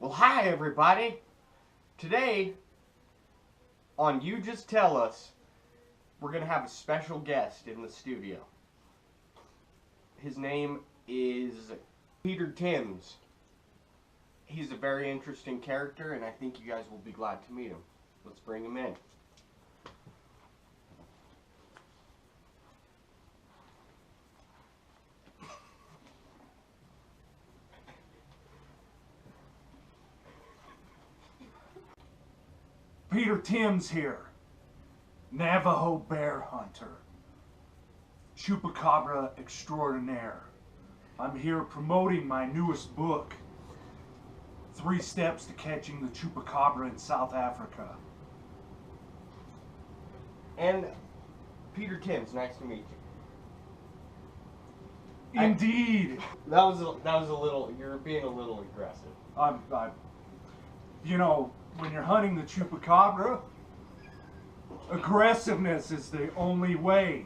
Well, hi everybody. Today, on You Just Tell Us, we're going to have a special guest in the studio. His name is Peter Timms. He's a very interesting character, and I think you guys will be glad to meet him. Let's bring him in. Peter Timms here, Navajo bear hunter, chupacabra extraordinaire. I'm here promoting my newest book, 3 Steps to Catching the Chupacabra in South Africa. And Peter Timms, nice to meet you. Indeed. That was a little, you're being a little aggressive. You know, when you're hunting the chupacabra, aggressiveness is the only way.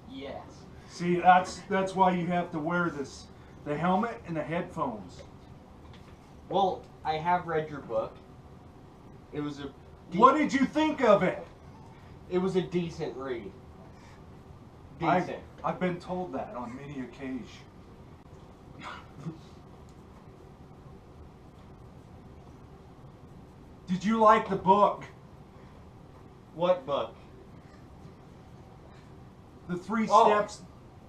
Yes. See, that's why you have to wear the helmet and the headphones. Well, I have read your book. It was a... What did you think of it? It was a decent read. Decent. I've been told that on many occasions. Did you like the book? What book? The 3 Steps.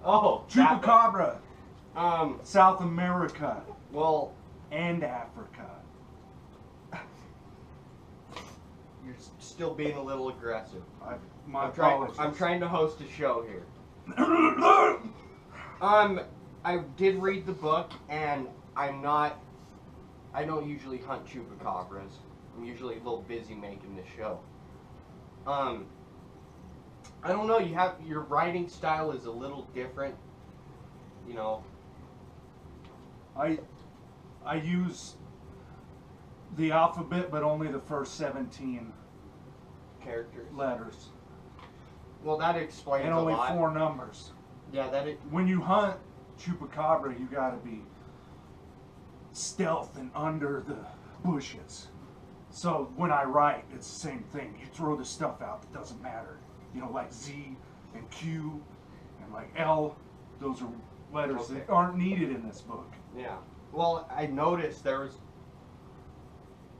Oh, Chupacabra. South America. Well, and Africa. You're still being a little aggressive. My apologies. I'm trying to host a show here. I did read the book, and I don't usually hunt chupacabras. I'm usually a little busy making this show. I don't know, your writing style is a little different, you know. I use the alphabet, but only the first 17 characters. Letters. Well, that explains a lot. And only 4 numbers. Yeah, when you hunt chupacabra, you gotta be stealth and under the bushes. So when I write, it's the same thing. You throw the stuff out that doesn't matter. You know, like Z and Q and like L. Those are letters that aren't needed in this book. Yeah. Well, I noticed there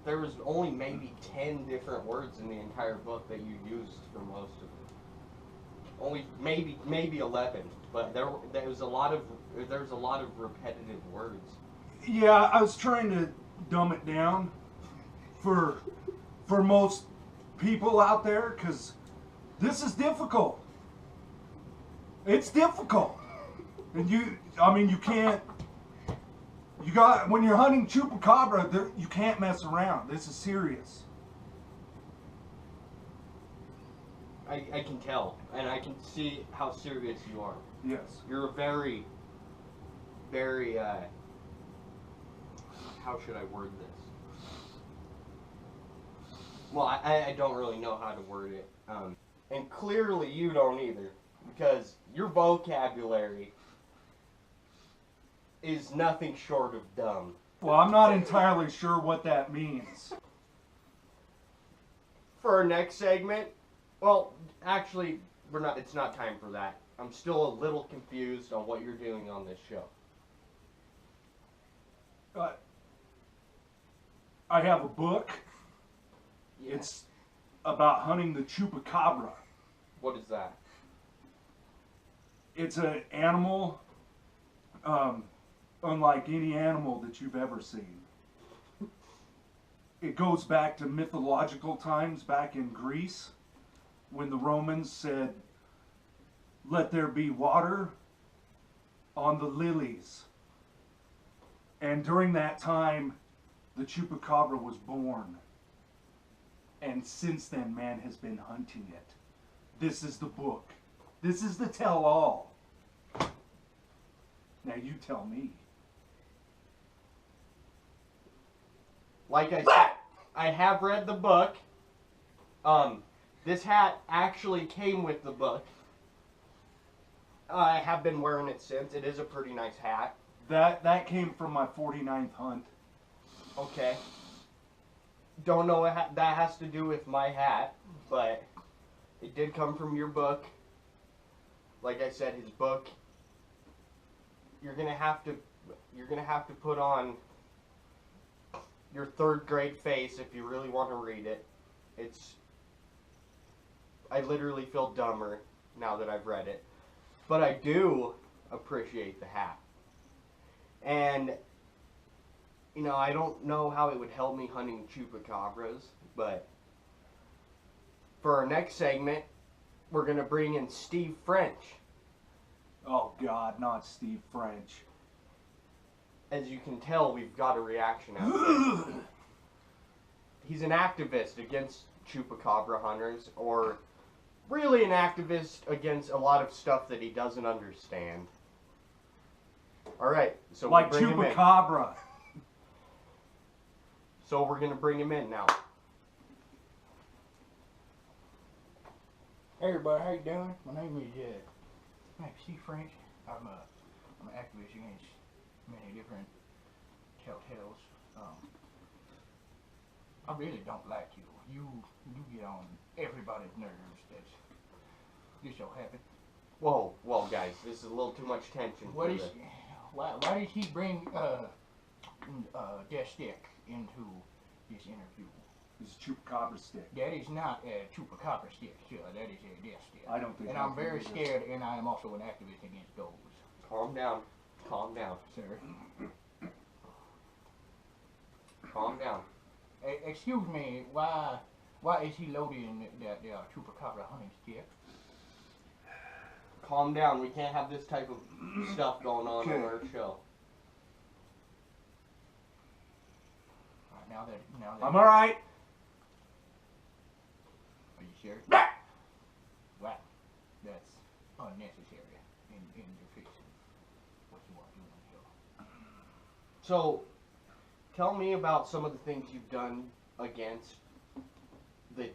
was only maybe 10 different words in the entire book that you used for most of it. Only maybe 11, but there was a lot of repetitive words. Yeah, I was trying to dumb it down for most people out there, because this is difficult. It's difficult. And you can't, when you're hunting chupacabra, you can't mess around. This is serious. I can tell, and I can see how serious you are. Yes. You're a very, very, how should I word this? Well, I don't really know how to word it. And clearly you don't either, because your vocabulary is nothing short of dumb. Well, I'm not entirely sure what that means. For our next segment, well, actually, it's not time for that. I'm still a little confused on what you're doing on this show. I have a book. Yeah. It's about hunting the chupacabra. What is that? It's an animal unlike any animal that you've ever seen. It goes back to mythological times back in Greece, when the Romans said, "Let there be water on the lilies." And during that time, the chupacabra was born. And since then, man has been hunting it. This is the book. This is the tell-all. Now you tell me. Like I said, I have read the book. This hat actually came with the book. I have been wearing it since. It is a pretty nice hat. That came from my 49th hunt. Okay. Don't know what that has to do with my hat, but it did come from your book. Like I said, his book. You're gonna have to put on your third grade face if you really want to read it. I literally feel dumber now that I've read it, but I do appreciate the hat. And I don't know how it would help me hunting chupacabras, but for our next segment, we're going to bring in Steve French. Oh, God, not Steve French. As you can tell, we've got a reaction out there. He's an activist against chupacabra hunters, or really an activist against a lot of stuff that he doesn't understand. All right, so like we'll bring him in. chupacabra. So we're going to bring him in now. Hey everybody, how you doing? My name is Steve French. I'm an activist against many different telltales. I really don't like you. You get on everybody's nerves. That's just so happy. Whoa, guys, this is a little too much tension. Why did he bring Death Stick into this interview? It's a chupacabra stick. That is not a chupacabra stick, sir. That is a death stick. I don't think. And I'm very scared, and I am also an activist against those. Calm down. Calm down. Sir. Calm down. Excuse me, why is he loading the chupacabra hunting stick? Calm down. We can't have this type of stuff going on our show. Now that I'm all right. Are you sure? Wow, that's unnecessary in the face of what you are doing here. So, tell me about some of the things you've done against the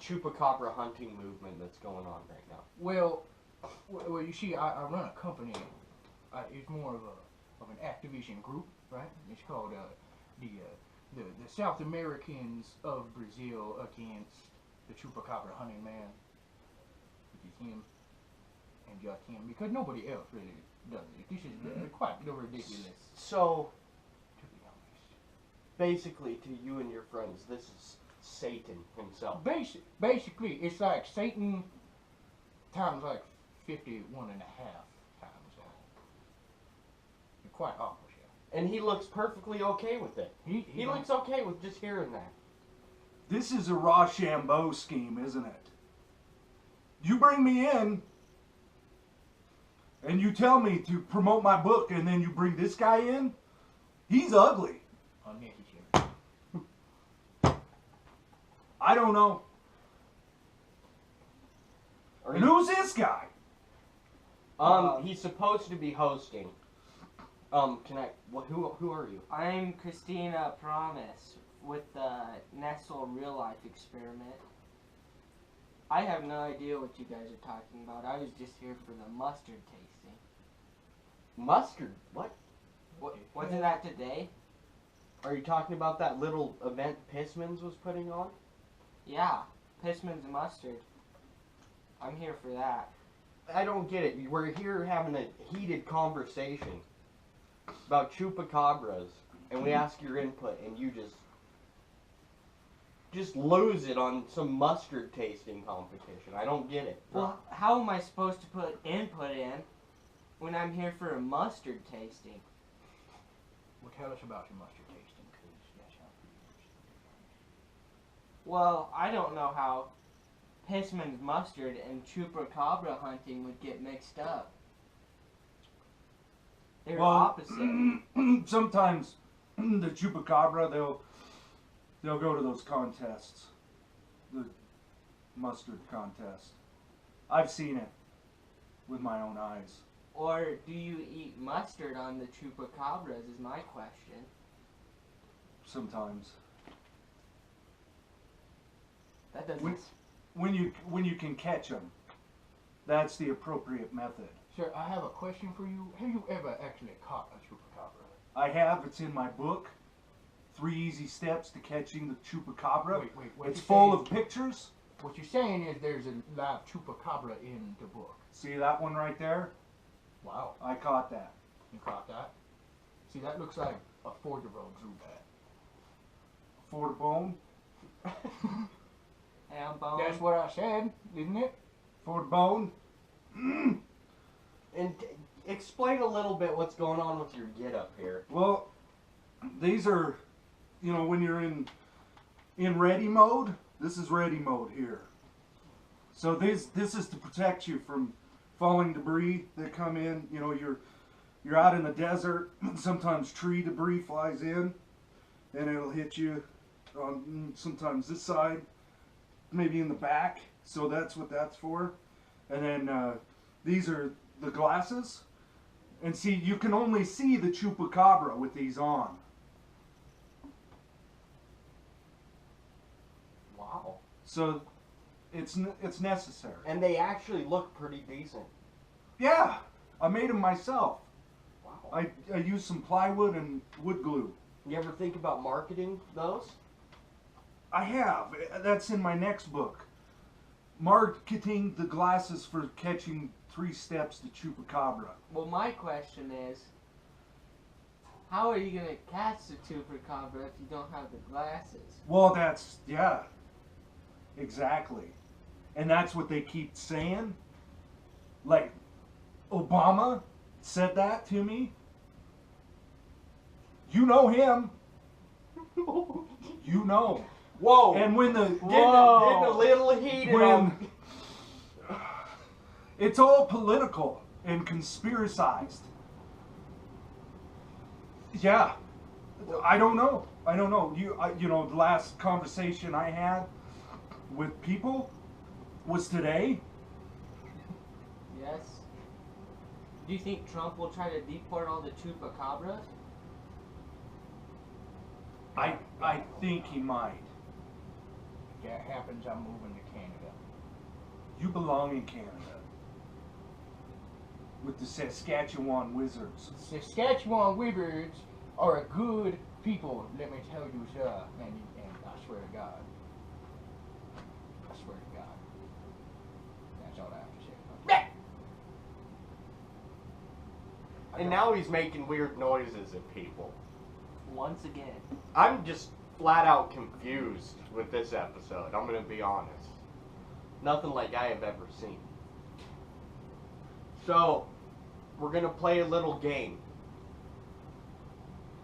chupacabra hunting movement that's going on right now. Well, you see, I run a company. It's more of an activation group, right? It's called the South Americans of Brazil against the chupacabra hunting man, which is him and just him, because nobody else really does it. This is quite ridiculous. So, To be honest. basically, to you and your friends, this is Satan himself. Basically, it's like Satan times like 51 and a half times that. You're quite awful. And he looks perfectly okay with it. He looks okay with just hearing that. This is a Rochambeau scheme, isn't it? You bring me in, and you tell me to promote my book, and then you bring this guy in? He's ugly. Unnecessary. I don't know. And who's this guy? He's supposed to be hosting. Who are you? I'm Christina Promise with the Nestle Real Life Experiment. I have no idea what you guys are talking about. I was just here for the mustard tasting. Mustard? What? Wasn't that today? Are you talking about that little event Pissman's was putting on? Yeah, Pissman's Mustard. I'm here for that. I don't get it. We're here having a heated conversation about chupacabras, and we ask your input, and you just lose it on some mustard tasting competition. I don't get it. Well, how am I supposed to put input in when I'm here for a mustard tasting? Well, tell us about your mustard tasting, because that sounds pretty interesting. Well, I don't know how Pissman's Mustard and chupacabra hunting would get mixed up. They're opposite. Sometimes the chupacabra, they'll go to those contests, the mustard contest. I've seen it with my own eyes. Or do you eat mustard on the chupacabras is my question. Sometimes. That doesn't... When you can catch them, that's the appropriate method. Sir, I have a question for you. Have you ever actually caught a chupacabra? I have. It's in my book. 3 Easy Steps to Catching the Chupacabra. Wait, what It's you full saying- of pictures. What you're saying is there's a live chupacabra in the book. See that one right there? Wow, I caught that. you caught that? See, that looks like a 4-year-old drew that. For the bone. Ham bone. That's what I said, isn't it? For the bone. And explain a little bit what's going on with your get up here. Well, these are, you know, when you're in ready mode. This is ready mode here. So this is to protect you from falling debris that come in. You know, you're out in the desert. Sometimes tree debris flies in, and it'll hit you on sometimes this side, maybe in the back. So that's what that's for. And then these are the glasses. And see, you can only see the chupacabra with these on. Wow. So it's necessary. And they actually look pretty decent. Yeah, I made them myself. Wow. I used some plywood and wood glue. You ever think about marketing those? I have. That's in my next book. Marketing the glasses for catching 3 steps to chupacabra. Well, my question is, how are you gonna catch the chupacabra if you don't have the glasses? Well, yeah, exactly. And that's what they keep saying. Like, Obama said that to me. You know him. You know. Whoa. And when the getting a little heated on. it's all political and conspiracized. Yeah, I don't know. You know, the last conversation I had with people was today. Yes. Do you think Trump will try to deport all the chupacabras? I think he might. If that happens, I'm moving to Canada. You belong in Canada with the Saskatchewan Wizards. Saskatchewan Wizards are a good people, let me tell you, sir. And I swear to God. I swear to God. That's all I have to say about that. And now he's making weird noises at people. Once again. I'm just flat out confused with this episode. I'm gonna be honest. Nothing like I have ever seen. So, we're gonna play a little game.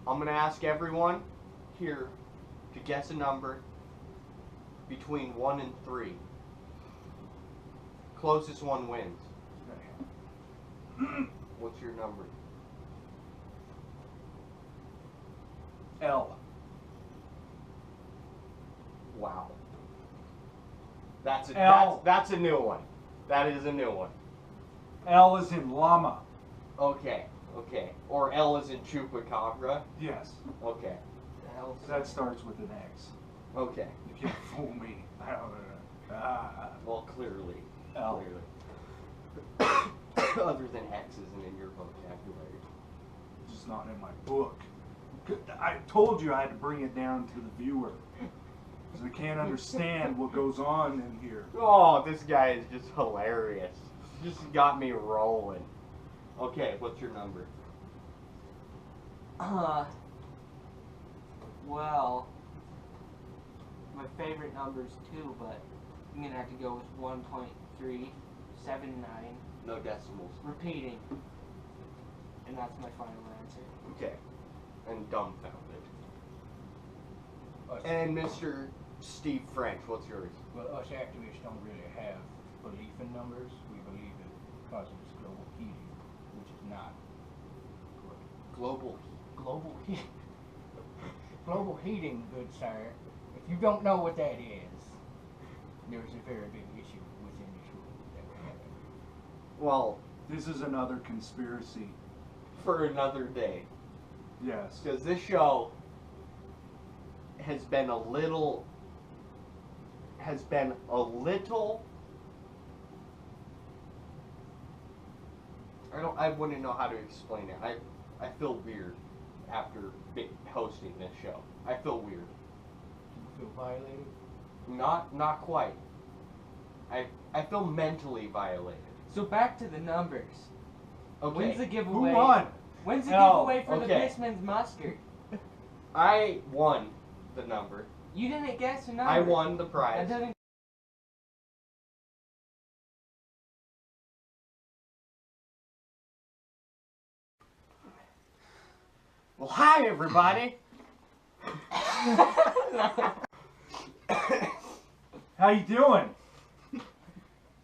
I'm gonna ask everyone here to guess a number between 1 and 3. Closest one wins. What's your number? L. Wow. That's a L. that's a new one. That is a new one. L is in llama. Okay. Or L is in chupacabra. Yes, Okay. The hell's that starts with an X. Okay. You can't fool me. Well, clearly. L. Clearly. Other than X isn't in your vocabulary. Just not in my book. I told you I had to bring it down to the viewer. Because they can't understand what goes on in here. Oh, this guy is just hilarious. Just got me rolling. Okay, what's your number? Well, my favorite number is 2, but I'm gonna have to go with 1.379, No decimals. repeating, and that's my final answer. Okay. And dumbfounded. Us, And Mr. Steve French, what's yours? well, us activists don't really have belief in numbers. We believe it causes global heating, which is not good. Global. Global heating. Global heating, good sir. If you don't know what that is, there's a very big issue within this world that we're having. Well, This is another conspiracy. for another day. Yes. Because this show has been a little I wouldn't know how to explain it. I feel weird after hosting this show. I feel weird. You feel violated? Not quite. I feel mentally violated. So back to the numbers. Okay. When's the Who giveaway? won? When's the No, giveaway for the okay. Fishman's mustard? I won the number. You didn't guess a number. I won the That prize. doesn't. Well, hi everybody. How you doing?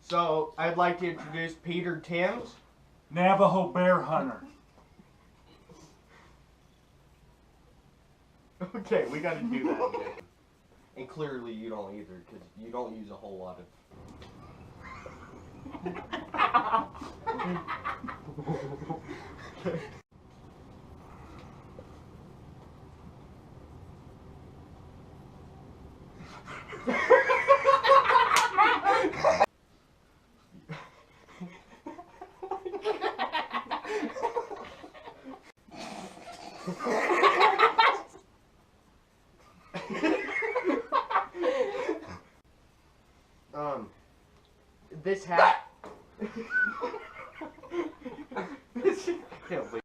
So I'd like to introduce Peter Timms. Navajo bear hunter. Okay, we got to do that again. And clearly you don't either, because you don't use a whole lot of. This hat.